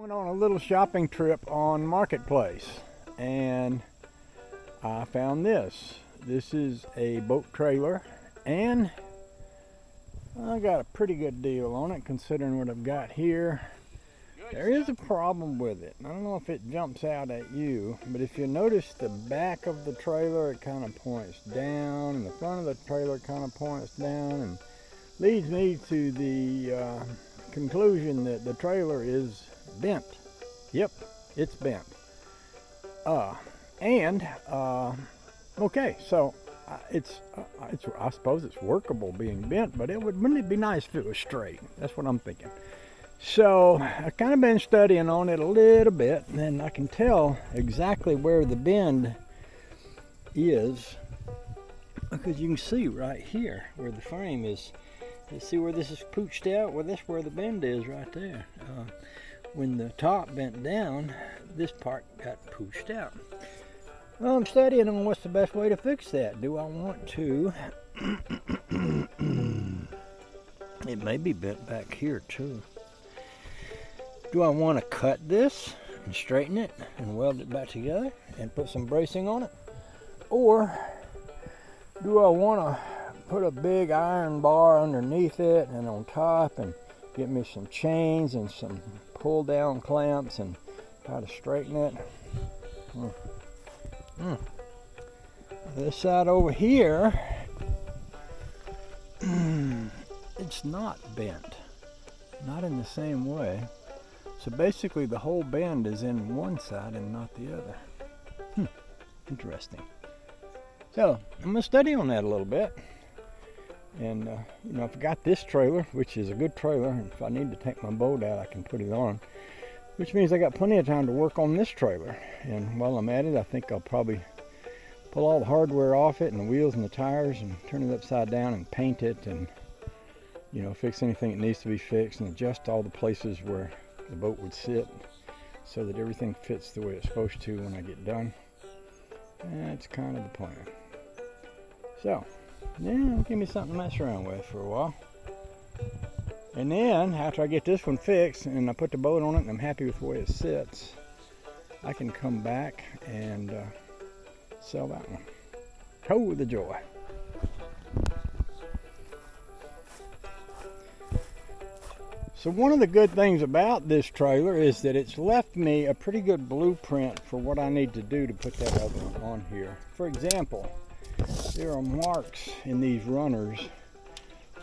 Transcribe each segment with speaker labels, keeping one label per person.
Speaker 1: Went on a little shopping trip on Marketplace and I found this. This is a boat trailer and I got a pretty good deal on it considering what I've got here. There is a problem with it. I don't know if it jumps out at you, but if you notice the back of the trailer, it kind of points down and the front of the trailer kind of points down, and leads me to the conclusion that the trailer is bent. Yep, it's bent. Okay, so I suppose it's workable being bent, but wouldn't it be nice if it was straight? That's what I'm thinking. So I've kind of been studying on it a little bit, and I can tell exactly where the bend is because you can see right here where the frame is. You see where this is pooched out? Well, that's where the bend is right there. When the top bent down, this part got pooched out. Well, I'm studying on what's the best way to fix that. Do I want to? It may be bent back here too. Do I want to cut this and straighten it and weld it back together and put some bracing on it? Or do I want to put a big iron bar underneath it and on top and get me some chains and some pull down clamps and try to straighten it? This side over here, it's not bent, not in the same way. So basically the whole bend is in one side and not the other. Interesting. So I'm gonna study on that a little bit. And I've got this trailer, which is a good trailer, and if I need to take my boat out, I can put it on, which means I got plenty of time to work on this trailer. And while I'm at it, I think I'll probably pull all the hardware off it and the wheels and the tires and turn it upside down and paint it and fix anything that needs to be fixed and adjust all the places where the boat would sit so that everything fits the way it's supposed to when I get done. That's kind of the plan. So yeah, give me something to mess around with for a while. And then after I get this one fixed and I put the boat on it and I'm happy with the way it sits, I can come back and sell that one. Oh, the joy. So one of the good things about this trailer is that it's left me a pretty good blueprint for what I need to do to put that other one on here. For example, there are marks in these runners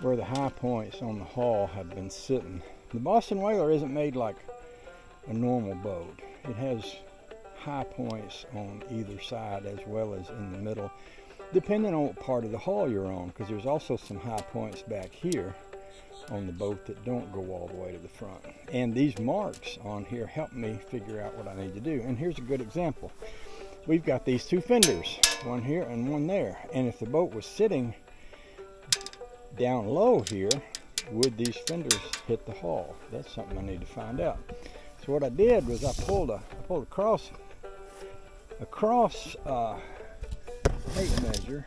Speaker 1: where the high points on the hull have been sitting. The Boston Whaler isn't made like a normal boat. It has high points on either side as well as in the middle, depending on what part of the hull you're on, because there's also some high points back here on the boat that don't go all the way to the front. And these marks on here help me figure out what I need to do. And here's a good example. We've got these two fenders, one here and one there. And if the boat was sitting down low here, would these fenders hit the hull? That's something I need to find out. So what I did was I pulled a cross tape measure,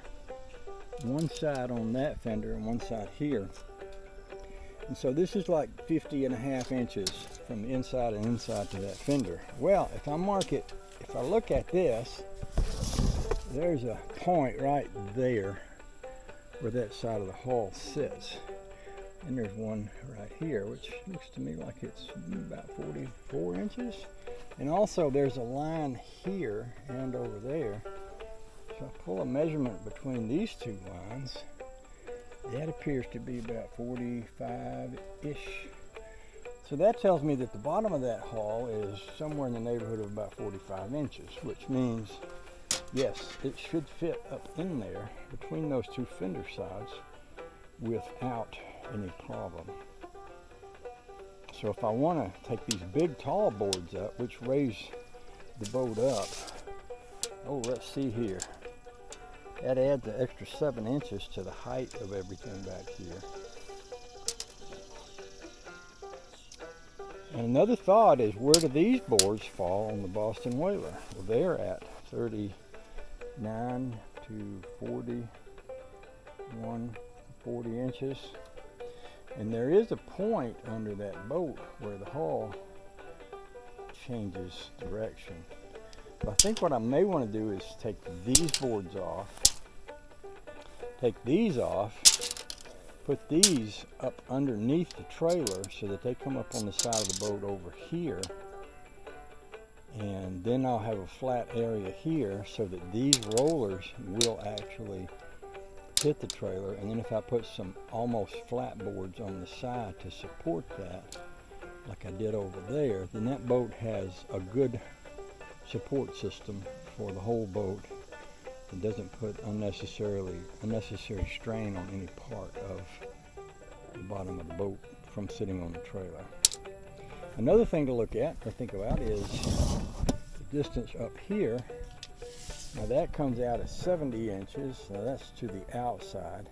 Speaker 1: one side on that fender and one side here. And so this is like 50.5 inches from the inside and inside to that fender. Well, if I look at this, there's a point right there where that side of the hull sits. And there's one right here, which looks to me like it's about 44 inches. And also there's a line here and over there. So I pull a measurement between these two lines. That appears to be about 45-ish. So that tells me that the bottom of that hull is somewhere in the neighborhood of about 45 inches, which means, yes, it should fit up in there between those two fender sides without any problem. So if I want to take these big tall boards up, which raise the boat up, let's see here. That adds an extra 7 inches to the height of everything back here. And another thought is, where do these boards fall on the Boston Whaler? Well, they're at 39 to 40 inches. And there is a point under that boat where the hull changes direction. But I think what I may want to do is take these boards off, take these off, put these up underneath the trailer so that they come up on the side of the boat over here, and then I'll have a flat area here so that these rollers will actually hit the trailer. And then if I put some almost flat boards on the side to support that, like I did over there, then that boat has a good support system for the whole boat. It doesn't put unnecessary strain on any part of the bottom of the boat from sitting on the trailer. Another thing to look at or think about is the distance up here. Now that comes out at 70 inches. Now that's to the outside.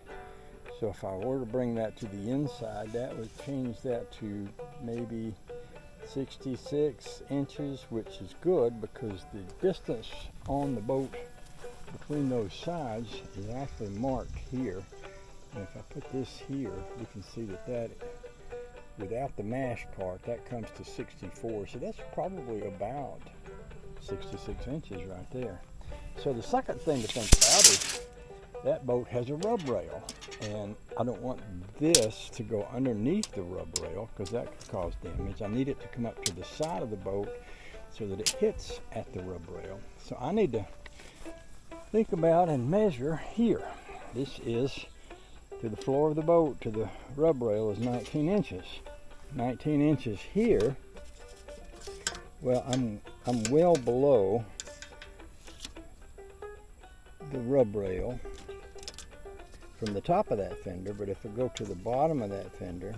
Speaker 1: So if I were to bring that to the inside, that would change that to maybe 66 inches, which is good because the distance on the boat between those sides is actually marked here. And if I put this here, we can see that without the mash part, that comes to 64. So that's probably about 66 inches right there. So the second thing to think about is that boat has a rub rail, and I don't want this to go underneath the rub rail because that could cause damage. I need it to come up to the side of the boat so that it hits at the rub rail. So I need to think about and measure here. This is to the floor of the boat, to the rub rail is 19 inches. 19 inches here. Well, I'm well below the rub rail from the top of that fender, but if I go to the bottom of that fender,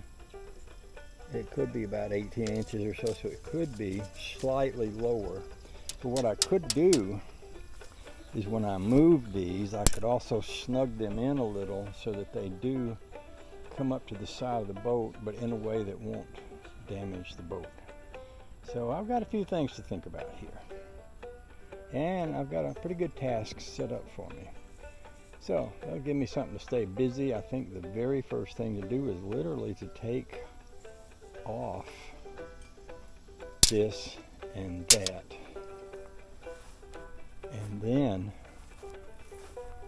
Speaker 1: it could be about 18 inches or so it could be slightly lower. So what I could do is when I move these, I could also snug them in a little so that they do come up to the side of the boat, but in a way that won't damage the boat. So I've got a few things to think about here. And I've got a pretty good task set up for me. So that'll give me something to stay busy. I think the very first thing to do is literally to take off this and that. And then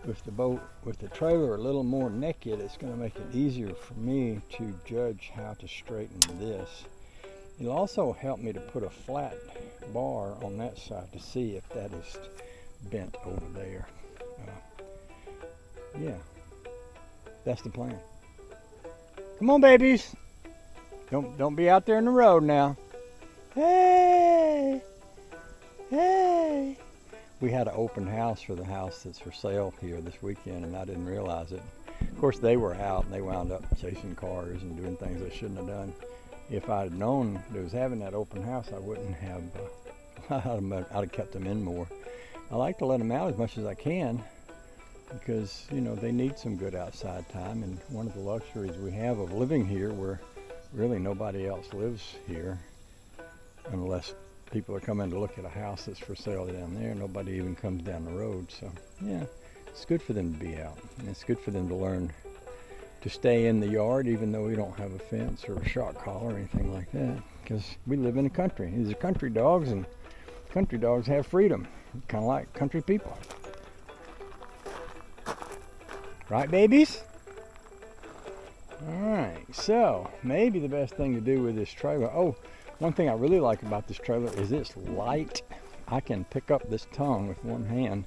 Speaker 1: with the trailer a little more naked, it's going to make it easier for me to judge how to straighten this. It'll also help me to put a flat bar on that side to see if that is bent over there. Yeah, that's the plan. Come on, babies. Don't be out there in the road now. Hey, hey. We had an open house for the house that's for sale here this weekend, and I didn't realize it. Of course, they were out, and they wound up chasing cars and doing things they shouldn't have done. If I'd have known they was having that open house, I wouldn't have. I'd have kept them in more. I like to let them out as much as I can because they need some good outside time. And one of the luxuries we have of living here, where really nobody else lives here, unless people are coming to look at a house that's for sale down there. Nobody even comes down the road. So yeah, it's good for them to be out, and it's good for them to learn to stay in the yard, even though we don't have a fence or a shock collar or anything like that, because we live in the country. These are country dogs, and country dogs have freedom, kind of like country people. Right, babies? All right, so maybe the best thing to do with this trailer, one thing I really like about this trailer is it's light. I can pick up this tongue with one hand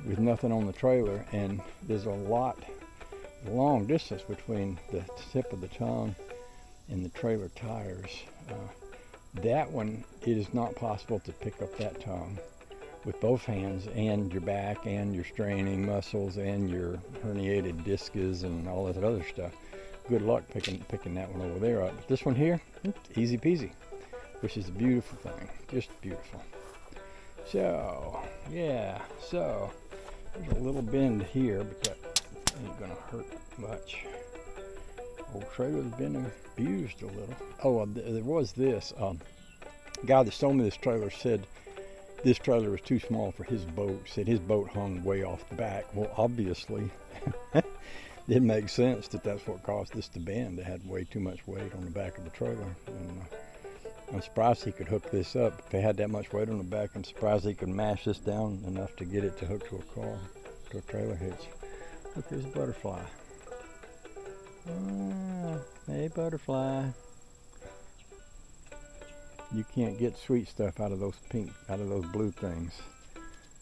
Speaker 1: with nothing on the trailer, and there's a long distance between the tip of the tongue and the trailer tires. That one, it is not possible to pick up that tongue with both hands, and your back and your straining muscles and your herniated discs and all that other stuff. Good luck picking that one over there up. But this one here, easy peasy, which is a beautiful thing, just beautiful. So yeah, so there's a little bend here, but that ain't gonna hurt much. Old trailer's been abused a little. There was this guy that sold me this trailer said this trailer was too small for his boat. Said his boat hung way off the back. Well, obviously it makes sense that's what caused this to bend. It had way too much weight on the back of the trailer, and I'm surprised he could hook this up. If they had that much weight on the back, I'm surprised he could mash this down enough to get it to hook to a car, to a trailer hitch. Look, there's a butterfly. Hey, butterfly. You can't get sweet stuff out of those blue things.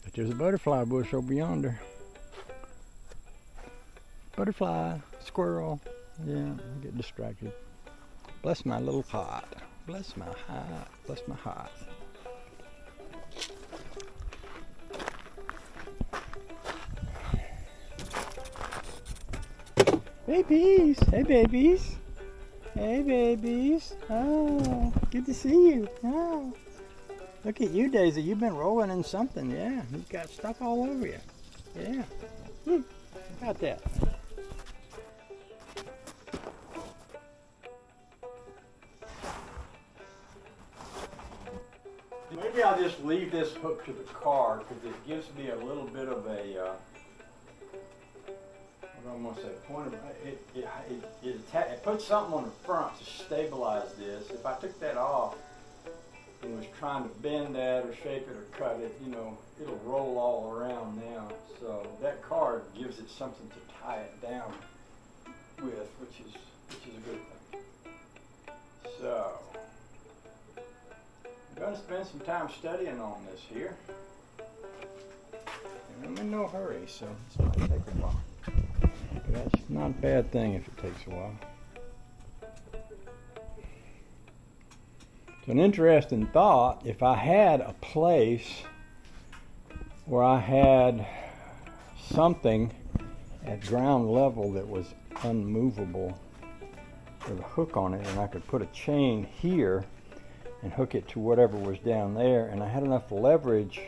Speaker 1: But there's a butterfly bush over yonder. Butterfly, squirrel. Yeah, I get distracted. Bless my little heart. Bless my heart. Bless my heart. Babies! Hey, babies! Hey, babies! Oh, good to see you. Oh, look at you, Daisy. You've been rolling in something. Yeah, you've got stuff all over you. Yeah. How about that? Maybe I'll just leave this hooked to the car because it gives me a little bit of a, what do I want to say, point of, it puts something on the front to stabilize this. If I took that off and was trying to bend that or shape it or cut it, you know, it'll roll all around now. So that card gives it something to tie it down with, which is a good thing. So I'm going to spend some time studying on this here. And I'm in no hurry, so it's not going to take a while. But that's not a bad thing if it takes a while. So an interesting thought, if I had a place where I had something at ground level that was unmovable with a hook on it, and I could put a chain here and hook it to whatever was down there, and I had enough leverage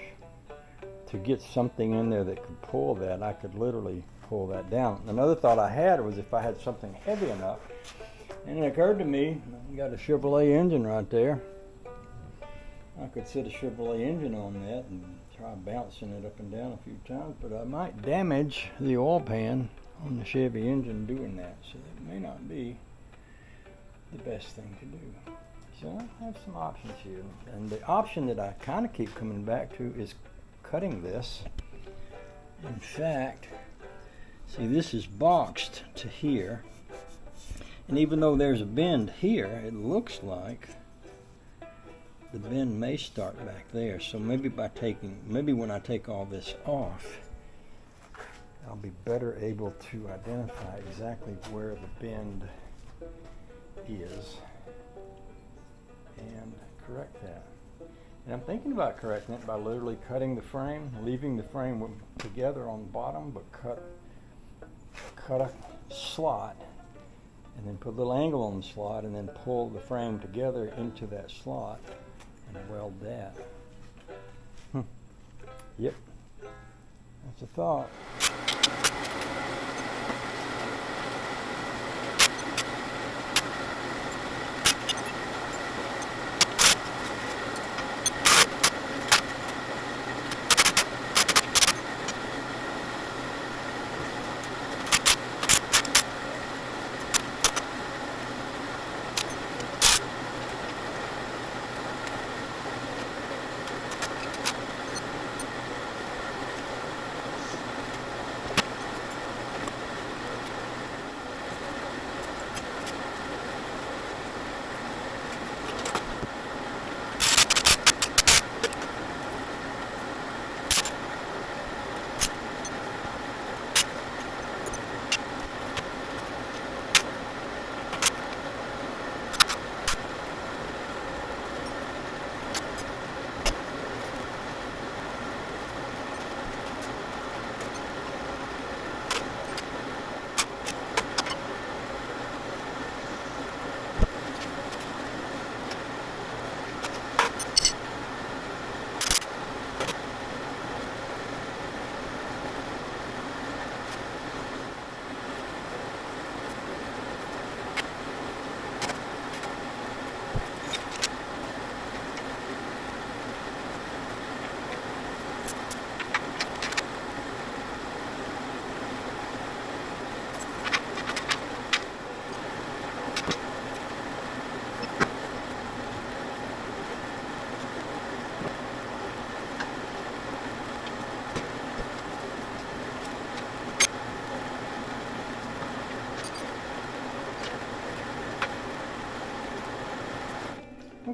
Speaker 1: to get something in there that could pull that, I could literally pull that down. Another thought I had was if I had something heavy enough, and it occurred to me, you got a Chevrolet engine right there. I could set a Chevrolet engine on that and try bouncing it up and down a few times, but I might damage the oil pan on the Chevy engine doing that, so that may not be the best thing to do. So I have some options here, and the option that I kind of keep coming back to is cutting this. In fact, see, this is boxed to here, and even though there's a bend here, it looks like the bend may start back there. So maybe when I take all this off, I'll be better able to identify exactly where the bend is and correct that. And I'm thinking about correcting it by literally cutting the frame, leaving the frame together on the bottom, but cut a slot and then put a little angle on the slot and then pull the frame together into that slot and weld that. Yep, that's a thought.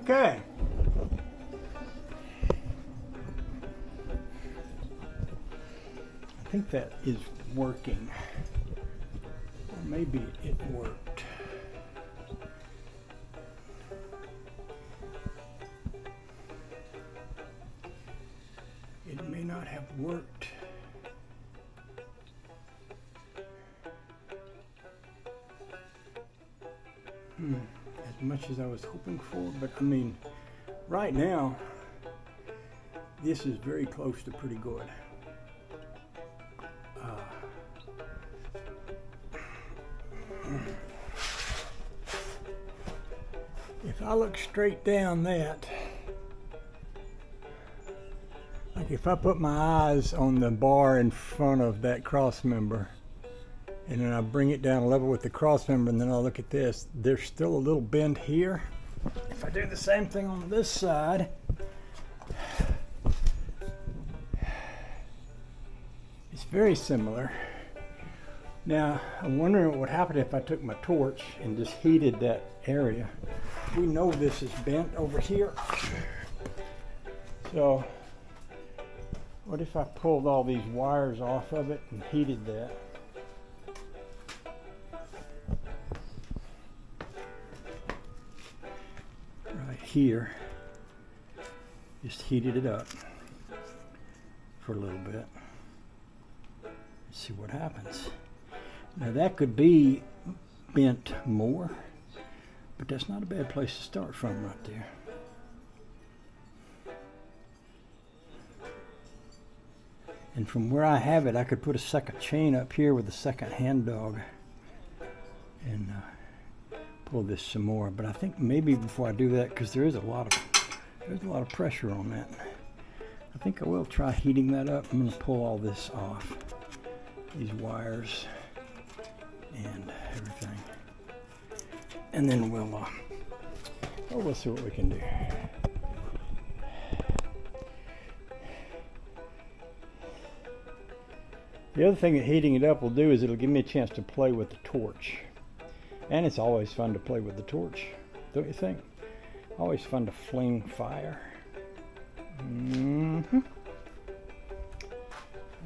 Speaker 1: Okay. I think that is working. Or maybe it worked. It may not have worked. As much as I was hoping for, but I mean, right now, this is very close to pretty good. If I look straight down that, like if I put my eyes on the bar in front of that cross member, and then I bring it down level with the cross member, and then I'll look at this, there's still a little bend here. If I do the same thing on this side, it's very similar. Now, I'm wondering what would happen if I took my torch and just heated that area. We know this is bent over here. So, what if I pulled all these wires off of it and heated that? Right here, just heated it up for a little bit. Let's see what happens. Now that could be bent more, but that's not a bad place to start from right there. And from where I have it, I could put a second chain up here with a second hand dog and pull this some more. But I think maybe before I do that, because there's a lot of pressure on that, I think I will try heating that up. I'm going to pull all this off, these wires and everything, and then we'll see what we can do. The other thing that heating it up will do is it'll give me a chance to play with the torch. And it's always fun to play with the torch, don't you think? Always fun to fling fire.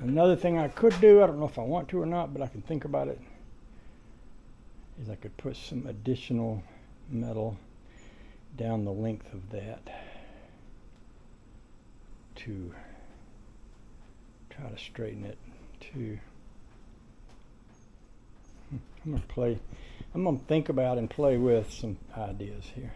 Speaker 1: Another thing I could do, I don't know if I want to or not, but I can think about it, is I could put some additional metal down the length of that to try to straighten it too. I'm gonna think about and play with some ideas here.